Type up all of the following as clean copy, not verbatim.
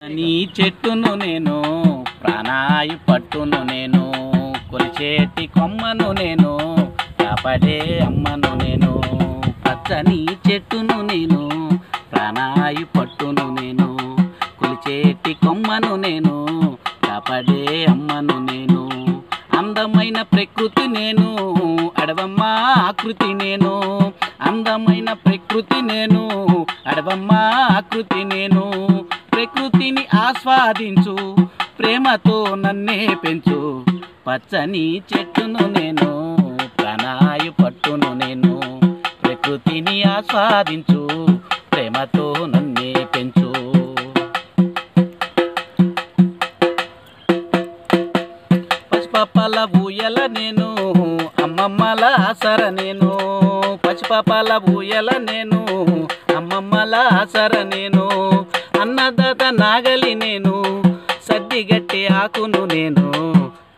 నీ చెట్టును నేను ప్రాణాయు పట్టును నేను కొలిచేటి కొమ్మను నేను కాపాడే అమ్మను నేను పచ్చని చెట్టును నేను ప్రాణాయు పట్టును నేను కొలిచేటి కొమ్మను నేను కాపాడే అమ్మను నేను అందమైన ప్రకృతి నేను అడవమ్మ ఆకృతి నేను అందమైన ప్రకృతి నేను అడవమ్మ ఆకృతి నేను ప్రకృతిని ఆస్వాదించు ప్రేమతో నన్నే పెంచు పచ్చని చెట్టును నేను ప్రాణాయు పట్టును నేను ప్రకృతిని ఆస్వాదించు ప్రేమతో నన్నే పెంచు పసిపాపాల ఊయల నేను అమ్మమ్మల ఆసర నేను పసిపాపాల ఊయల నేను అమ్మమ్మల ఆసర నేను అన్నదాత నాగలి నేను సద్దిగట్టి ఆకును నేను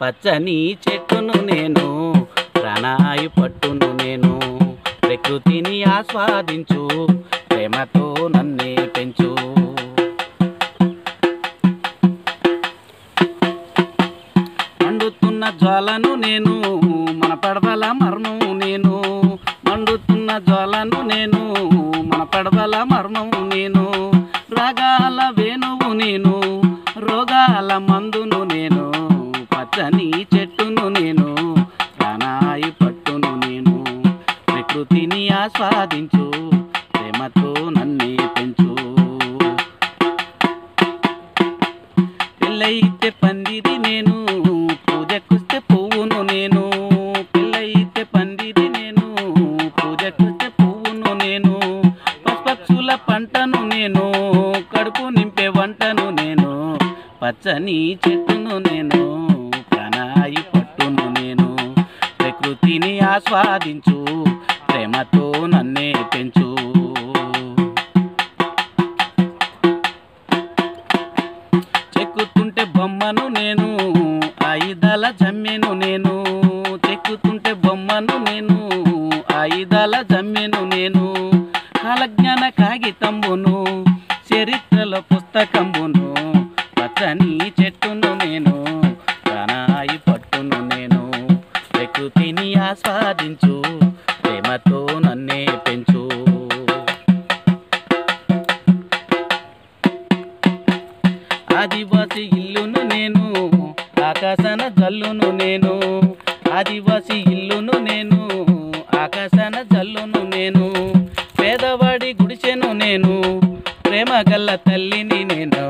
పచ్చని చెట్టును నేను ప్రాణాయు పట్టును నేను ప్రకృతిని ఆస్వాదించు ప్రేమతో నన్నే పెంచు మండుతున్న జ్వాలను నేను మన పడవల మర్మము నేను మండుతున్న జ్వాలను నేను మన పడవల మర్మము నేను రాగాల వేణువు నేను రోగాల మందును నేను పచ్చని చెట్టును నేను ప్రాణాయు పట్టును నేను ప్రకృతిని ఆస్వాదించు ప్రేమతో నన్నే పెంచు పెళ్ళైతే పందిరి నేను పూజకొస్తే పువ్వును నేను పెళ్ళైతే పందిరి నేను పూజకొస్తే పువ్వును నేను పక్షుల పంటను నేను కడుపు నింపే వంటను నేను పచ్చని చెట్టును నేను ప్రాణాయు పట్టును నేను ప్రకృతిని ఆస్వాదించు ప్రేమతో నన్నే పెంచు చెక్కుతుంటే బొమ్మను నేను ఆయుధాల జమ్మెను నేను చెక్కుతుంటే బొమ్మను నేను ఆయుధాల జమ్మెను నేను కాలజ్ఞాన కాగితంబును చరిత్రల పుస్తకంబును పచ్చని చెట్టును నేను ప్రాణాయు పట్టును నేను ప్రకృతిని ఆస్వాదించు ప్రేమతో నన్నే పెంచు ఆదివాసి ఇల్లును నేను ఆకాశన జల్లును నేను ఆదివాసి ఇల్లును నేను ఆకాశన జల్లును నేను పేదవాడి గుడిసెను నేను ప్రేమ గల్ల తల్లిని నేను